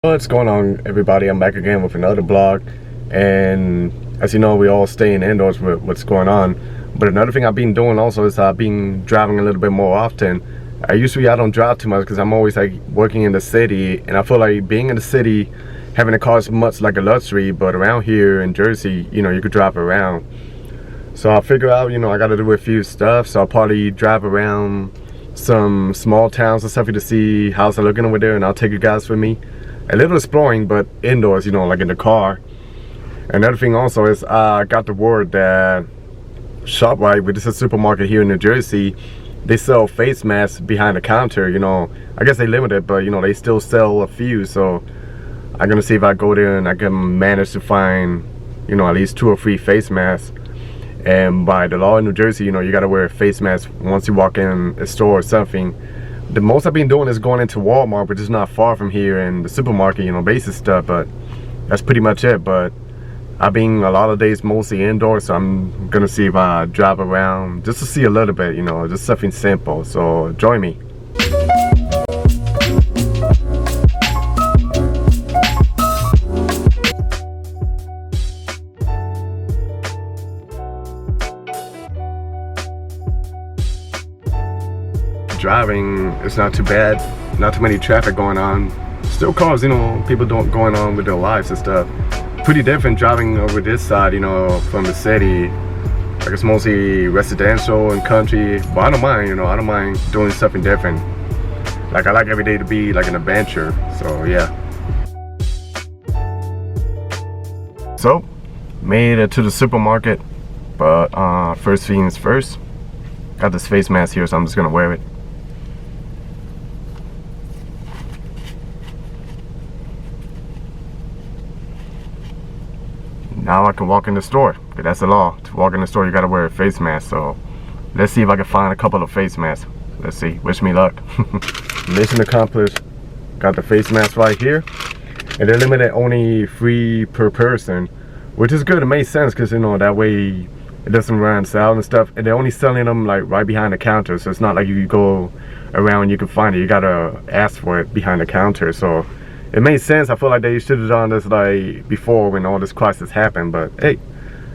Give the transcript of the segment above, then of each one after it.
What's going on, everybody? I'm back again with another vlog, and as you know, we all staying indoors with what's going on. But another thing I've been doing also is I've been driving a little bit more often. I don't drive too much because I'm always like working in the city, and I feel like being in the city, having a car is much like a luxury. But around here in Jersey, you could drive around. So I figure out, I got to do a few stuff. So I'll probably drive around some small towns and stuff to see how's it looking over there, and I'll take you guys with me. A little exploring, but indoors, like in the car. Another thing also is I got the word that ShopRite, which is a supermarket here in New Jersey, they sell face masks behind the counter. I guess they limit it, but they still sell a few. So I'm gonna see if I go there and I can manage to find at least 2 or 3 face masks. And by the law in New Jersey, you gotta wear a face mask once you walk in a store or something. The most I've been doing is going into Walmart, which is not far from here, and the supermarket, basic stuff, but that's pretty much it. But I've been a lot of days mostly indoors, so I'm gonna see if I drive around just to see a little bit, just something simple. So join me. Driving, it's not too bad, not too many traffic going on. Still cars, people going on with their lives and stuff. Pretty different driving over this side, from the city. Like it's mostly residential and country, but I don't mind, I don't mind doing something different. Like I like every day to be like an adventure, so yeah. So, made it to the supermarket, but first things first. Got this face mask here, so I'm just gonna wear it. Now I can walk in the store. That's the law. To walk in the store, you gotta wear a face mask. So let's see if I can find a couple of face masks. Let's see. Wish me luck. Mission accomplished. Got the face mask right here, and they're limited only 3 per person, which is good. It makes sense because that way it doesn't run out and stuff. And they're only selling them like right behind the counter, so it's not like you go around and you can find it. You gotta ask for it behind the counter. So it made sense. I feel like they should have done this like before when all this crisis happened, but hey,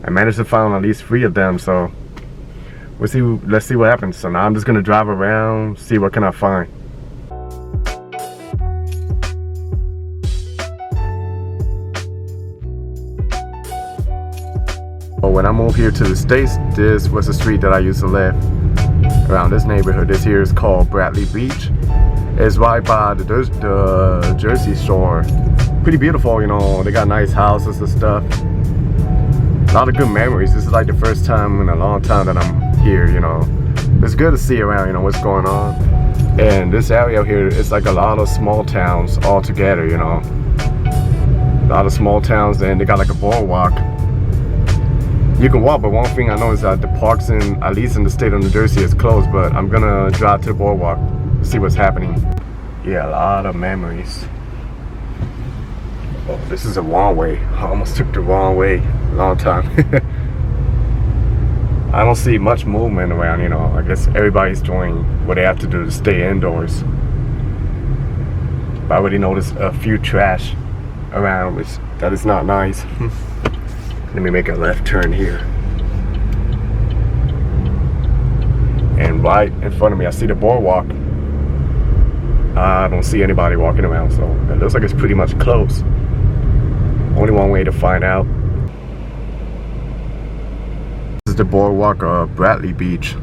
I managed to find at least 3 of them, so let's see what happens. So now I'm just gonna drive around, see what can I find. When I moved here to the States, this was the street that I used to live around this neighborhood. This here is called Bradley Beach. It's right by the Jersey Shore. Pretty beautiful, they got nice houses and stuff. A lot of good memories. This is like the first time in a long time that I'm here, It's good to see around, what's going on. And this area here is like a lot of small towns all together, A lot of small towns, and they got like a boardwalk. You can walk, but one thing I know is that the parks at least in the state of New Jersey is closed, but I'm gonna drive to the boardwalk, see what's happening. Yeah, a lot of memories. Oh, this is a wrong way. I almost took the wrong way a long time. I don't see much movement around, I guess everybody's doing what they have to do to stay indoors. But I already noticed a few trash around, which that is not nice. Let me make a left turn here. And right in front of me, I see the boardwalk. I don't see anybody walking around, so it looks like it's pretty much closed. Only one way to find out. This is the boardwalk of Bradley Beach.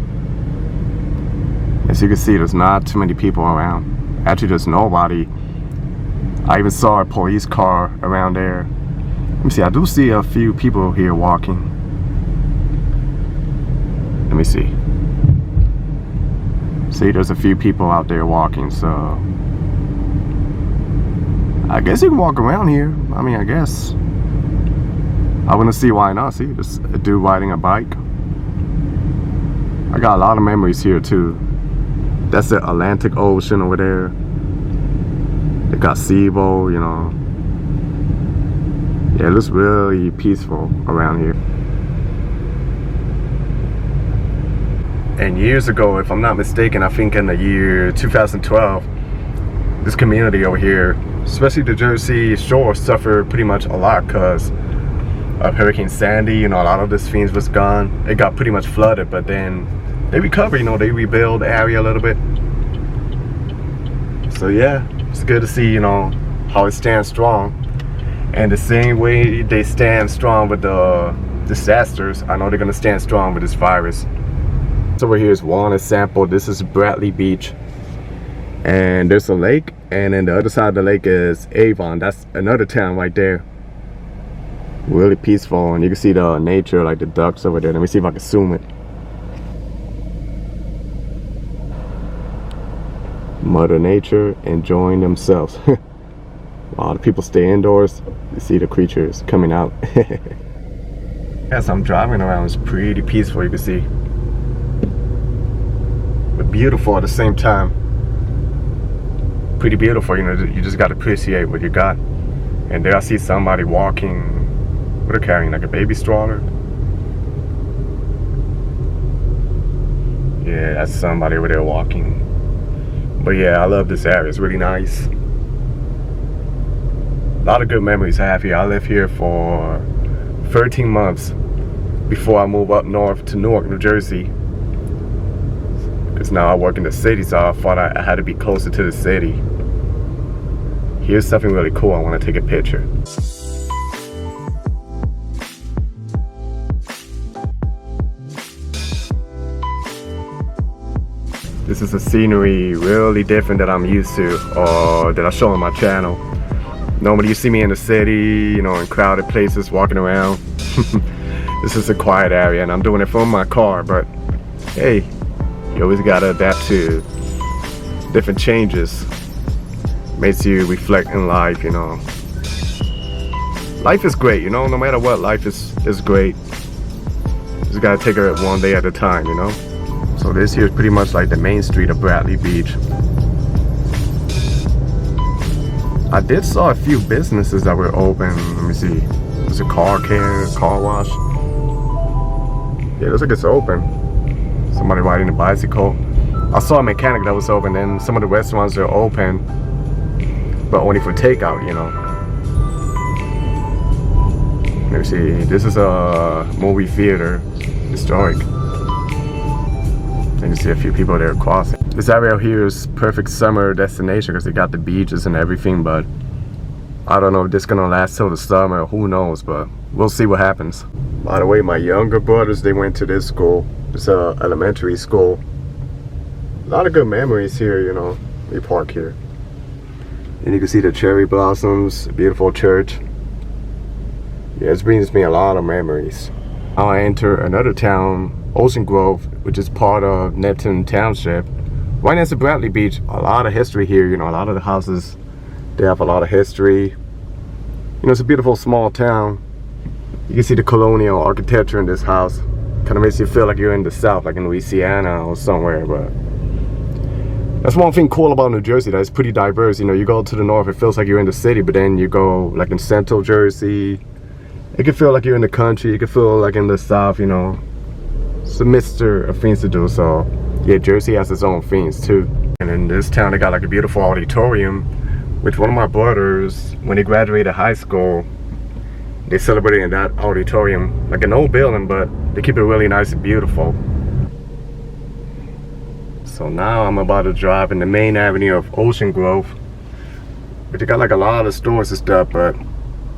As you can see, there's not too many people around. Actually, there's nobody. I even saw a police car around there. Let me see, I do see a few people here walking. Let me see. See, there's a few people out there walking, so I guess you can walk around here. I guess. I wouldn't see why not. See, there's a dude riding a bike. I got a lot of memories here too. That's the Atlantic Ocean over there. They got Cebu, Yeah, it looks really peaceful around here. And years ago, if I'm not mistaken, I think in the year 2012, this community over here especially the Jersey Shore suffered pretty much a lot because of Hurricane Sandy. You know, a lot of this fiends was gone. It got pretty much flooded, but then they recovered, you know, they rebuilt the area a little bit. So yeah, it's good to see, you know, how it stands strong. And the same way they stand strong with the disasters, I know they're gonna stand strong with this virus. So over here is one example. This is Bradley Beach. And there's a lake, and then the other side of the lake is Avon. That's another town right there. Really peaceful, and you can see the nature, like the ducks over there. Let me see if I can zoom it. Mother Nature enjoying themselves. A lot of people stay indoors. You see the creatures coming out. As I'm driving around, it's pretty peaceful, you can see. But beautiful at the same time. Pretty beautiful, you know, you just gotta appreciate what you got. And there I see somebody walking, what they're carrying, like a baby stroller. Yeah, that's somebody over there walking. But yeah, I love this area, it's really nice. A lot of good memories I have here. I lived here for 13 months before I moved up north to Newark, New Jersey. Because now I work in the city, so I thought I had to be closer to the city. Here's something really cool. I want to take a picture. This is a scenery really different that I'm used to, or that I show on my channel. Normally you see me in the city, you know, in crowded places, walking around. This is a quiet area, and I'm doing it from my car, but hey, you always gotta adapt to different changes. Makes you reflect in life, you know. Life is great, you know, no matter what, life is great. Just gotta take it one day at a time, you know. So this here is pretty much like the main street of Bradley Beach. I did saw a few businesses that were open. Let me see. There's a car care, car wash. Yeah, it looks like it's open. Somebody riding a bicycle. I saw a mechanic that was open, and some of the restaurants are open, but only for takeout, you know. Let me see. This is a movie theater, historic. You can see a few people there crossing. This area here is perfect summer destination because they got the beaches and everything, but I don't know if this is gonna last till the summer, who knows, but we'll see what happens. By the way, my younger brothers, they went to this school. It's a elementary school. A lot of good memories here, you know. We park here. And you can see the cherry blossoms, a beautiful church. Yeah, it brings me a lot of memories. Now I enter another town, Ocean Grove, which is part of Neptune Township. Right next to Bradley Beach. A lot of history here, you know, a lot of the houses, they have a lot of history. You know, it's a beautiful small town. You can see the colonial architecture in this house. Kind of makes you feel like you're in the South, like in Louisiana or somewhere, but that's one thing cool about New Jersey, that it's pretty diverse. You know, you go to the north, it feels like you're in the city, but then you go like in central Jersey, it can feel like you're in the country, it can feel like in the South, you know. It's a mixture of things to do, so yeah, Jersey has its own things too. And in this town, they got like a beautiful auditorium, which one of my brothers, when he graduated high school, they celebrated in that auditorium, like an old building, but they keep it really nice and beautiful. So now I'm about to drive in the main avenue of Ocean Grove, but they got like a lot of stores and stuff, but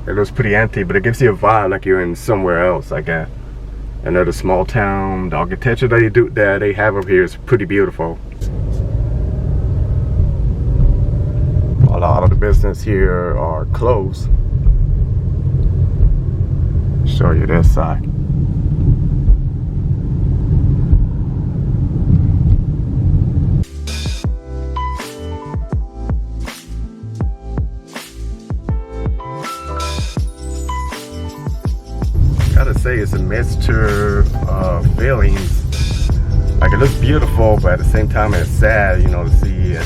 it looks pretty empty, but it gives you a vibe like you're in somewhere else, like another small town. The architecture that they have up here is pretty beautiful. A lot of the business here are closed. Show you this side. Gotta say, it's a mixture of feelings. Like, it looks beautiful, but at the same time it's sad, you know, to see it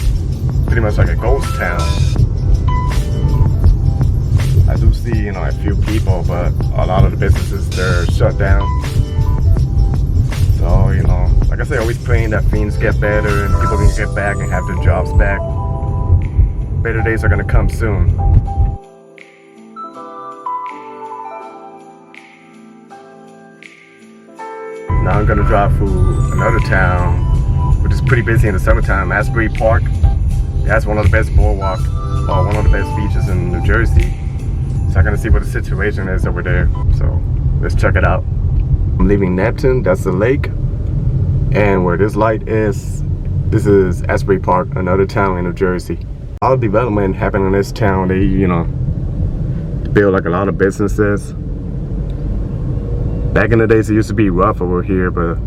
pretty much like a ghost town. I do see, you know, a few people, but a lot of the businesses, they're shut down. So, you know, like I say, always praying that things get better and people can get back and have their jobs back. Better days are gonna come soon. Now I'm gonna drive through another town, which is pretty busy in the summertime. Asbury Park. That's one of the best boardwalk, or one of the best beaches in New Jersey. So I'm gonna see what the situation is over there. So let's check it out. I'm leaving Neptune, that's the lake. And where this light is, this is Asbury Park, another town in New Jersey. All development happened in this town. They, build like a lot of businesses. Back in the days, it used to be rough over here, but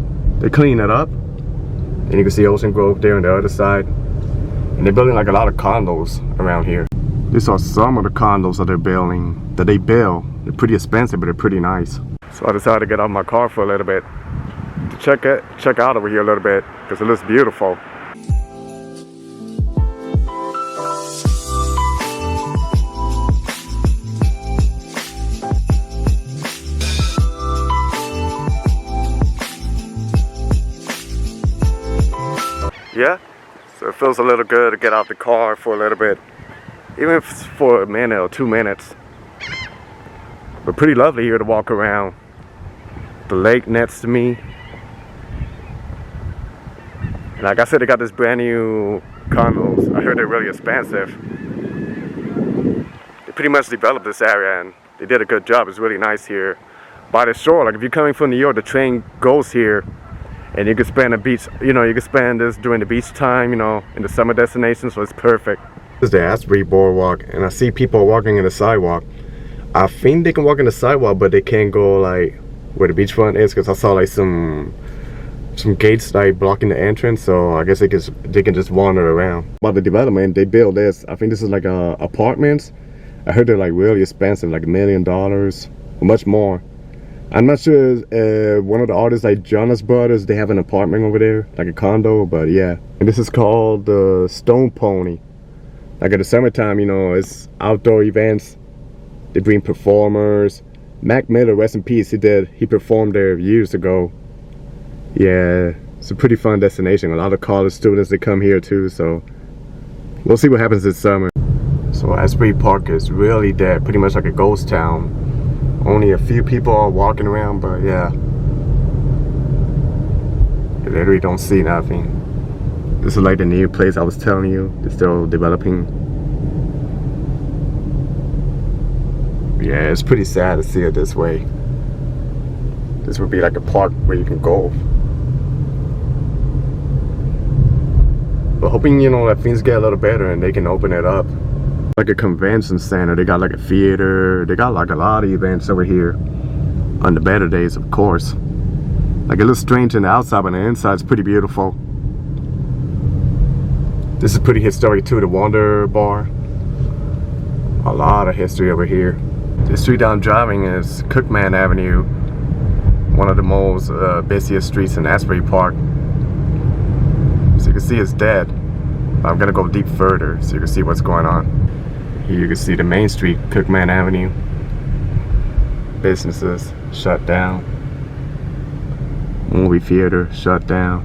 they clean it up. And you can see Ocean Grove there on the other side. And they're building like a lot of condos around here. These are some of the condos that they're building, that they build. They're pretty expensive, but they're pretty nice. So I decided to get out of my car for a little bit to check out over here a little bit, because it looks beautiful. Yeah, so it feels a little good to get out the car for a little bit, even if it's for a minute or 2 minutes. But pretty lovely here to walk around. The lake next to me. Like I said, they got this brand new condos. I heard they're really expensive. They pretty much developed this area and they did a good job. It's really nice here by the shore. Like if you're coming from New York, the train goes here. And you can spend a beach, you can spend this during the beach time, in the summer destination, so it's perfect. This is the Asbury Boardwalk, and I see people walking in the sidewalk. I think they can walk in the sidewalk, but they can't go like where the beachfront is, because I saw like some gates like blocking the entrance, so I guess they can just wander around. About the development, they built this. I think this is like apartments. I heard they're like really expensive, like $1 million, or much more. I'm not sure, one of the artists like Jonas Brothers, they have an apartment over there, like a condo, but yeah. And this is called the Stone Pony. Like in the summertime, it's outdoor events. They bring performers. Mac Miller, rest in peace, he performed there years ago. Yeah, it's a pretty fun destination. A lot of college students, they come here too, so we'll see what happens this summer. So Asbury Park is really dead, pretty much like a ghost town. Only a few people are walking around, but yeah, you literally don't see nothing. This is like the new place I was telling you. They're still developing. Yeah, it's pretty sad to see it this way. This would be like a park where you can go. But hoping, that things get a little better and they can open it up. Like a convention center, they got like a theater, they got like a lot of events over here. On the better days, of course. Like it looks strange on the outside, but on the inside it's pretty beautiful. This is pretty historic too, the Wonder Bar. A lot of history over here. The street I'm driving is Cookman Avenue, one of the most busiest streets in Asbury Park. So you can see it's dead. I'm gonna go deep further so you can see what's going on. Here you can see the main street, Cookman Avenue. Businesses shut down. Movie theater shut down.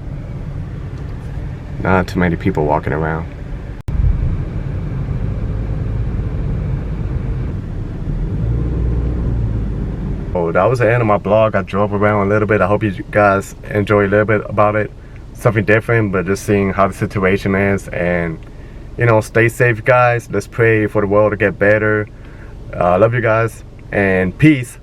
Not too many people walking around. Oh, that was the end of my vlog. I drove around a little bit. I hope you guys enjoy a little bit about it. Something different, but just seeing how the situation is. And stay safe, guys. Let's pray for the world to get better. I love you guys, and peace.